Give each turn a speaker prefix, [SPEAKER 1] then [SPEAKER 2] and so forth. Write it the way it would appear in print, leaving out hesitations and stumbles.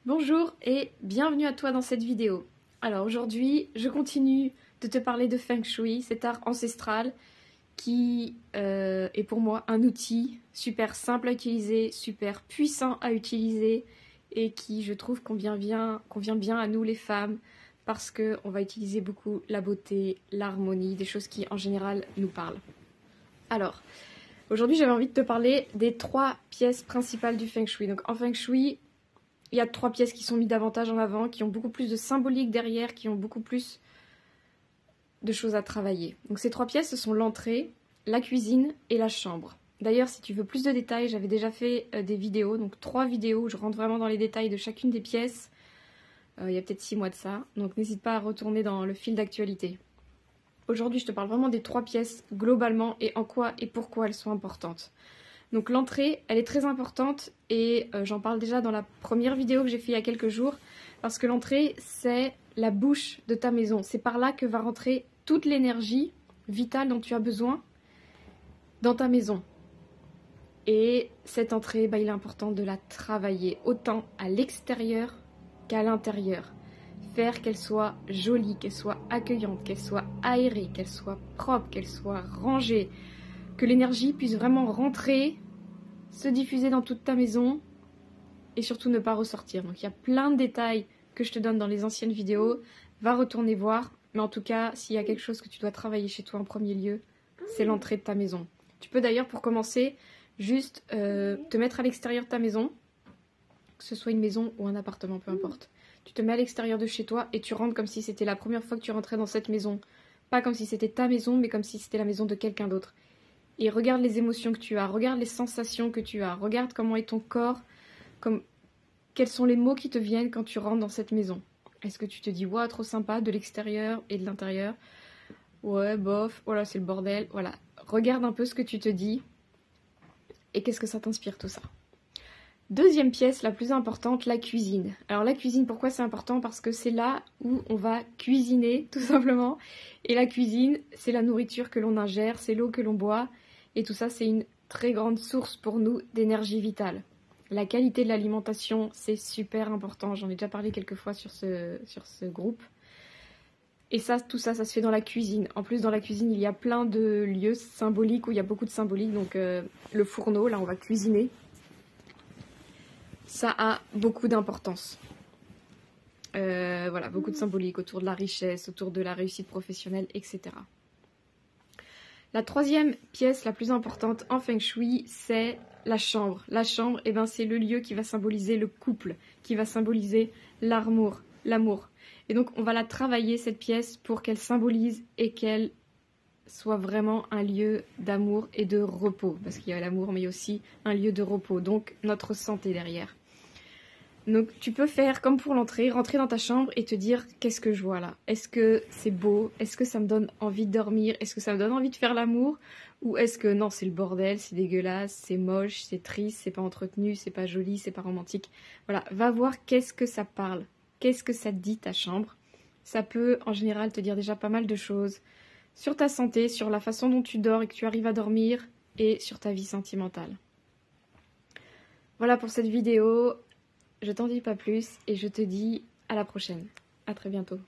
[SPEAKER 1] Bonjour et bienvenue à toi dans cette vidéo. Alors aujourd'hui, je continue de te parler de Feng Shui, cet art ancestral qui est pour moi un outil super simple à utiliser, super puissant à utiliser et qui, je trouve, convient bien à nous les femmes parce qu'on va utiliser beaucoup la beauté, l'harmonie, des choses qui en général nous parlent. Alors, aujourd'hui j'avais envie de te parler des 3 pièces principales du Feng Shui. Donc en Feng Shui, il y a 3 pièces qui sont mises davantage en avant, qui ont beaucoup plus de symbolique derrière, qui ont beaucoup plus de choses à travailler. Donc ces 3 pièces, ce sont l'entrée, la cuisine et la chambre. D'ailleurs, si tu veux plus de détails, j'avais déjà fait des vidéos, donc 3 vidéos où je rentre vraiment dans les détails de chacune des pièces. Il y a peut-être 6 mois de ça, donc n'hésite pas à retourner dans le fil d'actualité. Aujourd'hui, je te parle vraiment des 3 pièces globalement et en quoi et pourquoi elles sont importantes. Donc l'entrée, elle est très importante et j'en parle déjà dans la première vidéo que j'ai fait il y a quelques jours parce que l'entrée, c'est la bouche de ta maison. C'est par là que va rentrer toute l'énergie vitale dont tu as besoin dans ta maison. Et cette entrée, il est important de la travailler autant à l'extérieur qu'à l'intérieur. Faire qu'elle soit jolie, qu'elle soit accueillante, qu'elle soit aérée, qu'elle soit propre, qu'elle soit rangée, que l'énergie puisse vraiment rentrer, se diffuser dans toute ta maison et surtout ne pas ressortir. Donc il y a plein de détails que je te donne dans les anciennes vidéos. Va retourner voir. Mais en tout cas, s'il y a quelque chose que tu dois travailler chez toi en premier lieu, c'est l'entrée de ta maison. Tu peux d'ailleurs pour commencer juste te mettre à l'extérieur de ta maison, que ce soit une maison ou un appartement, peu importe. Tu te mets à l'extérieur de chez toi et tu rentres comme si c'était la première fois que tu rentrais dans cette maison. Pas comme si c'était ta maison, mais comme si c'était la maison de quelqu'un d'autre. Et regarde les émotions que tu as, regarde les sensations que tu as, regarde comment est ton corps, quels sont les mots qui te viennent quand tu rentres dans cette maison. Est-ce que tu te dis, ouais, trop sympa, de l'extérieur et de l'intérieur? Ouais, bof, voilà, c'est le bordel. Voilà, regarde un peu ce que tu te dis et qu'est-ce que ça t'inspire tout ça. Deuxième pièce, la plus importante, la cuisine. Alors la cuisine, pourquoi c'est important? Parce que c'est là où on va cuisiner, tout simplement. Et la cuisine, c'est la nourriture que l'on ingère, c'est l'eau que l'on boit. Et tout ça, c'est une très grande source pour nous d'énergie vitale. La qualité de l'alimentation, c'est super important. J'en ai déjà parlé quelques fois sur ce groupe. Et ça, tout ça, ça se fait dans la cuisine. En plus, dans la cuisine, il y a plein de lieux symboliques où il y a beaucoup de symbolique. Donc le fourneau, là, on va cuisiner. Ça a beaucoup d'importance. Voilà, beaucoup de symbolique autour de la richesse, autour de la réussite professionnelle, etc. La troisième pièce la plus importante en Feng Shui, c'est la chambre. La chambre, c'est le lieu qui va symboliser le couple, qui va symboliser l'amour. Et donc, on va la travailler, cette pièce, pour qu'elle symbolise et qu'elle soit vraiment un lieu d'amour et de repos. Parce qu'il y a l'amour, mais il y a aussi un lieu de repos. Donc, notre santé derrière. Donc tu peux faire comme pour l'entrée, rentrer dans ta chambre et te dire qu'est-ce que je vois là? Est-ce que c'est beau? Est-ce que ça me donne envie de dormir? Est-ce que ça me donne envie de faire l'amour? Ou est-ce que non, c'est le bordel, c'est dégueulasse, c'est moche, c'est triste, c'est pas entretenu, c'est pas joli, c'est pas romantique? Voilà, va voir qu'est-ce que ça parle. Qu'est-ce que ça te dit ta chambre? Ça peut en général te dire déjà pas mal de choses sur ta santé, sur la façon dont tu dors et que tu arrives à dormir et sur ta vie sentimentale. Voilà pour cette vidéo. Je t'en dis pas plus et je te dis à la prochaine. À très bientôt.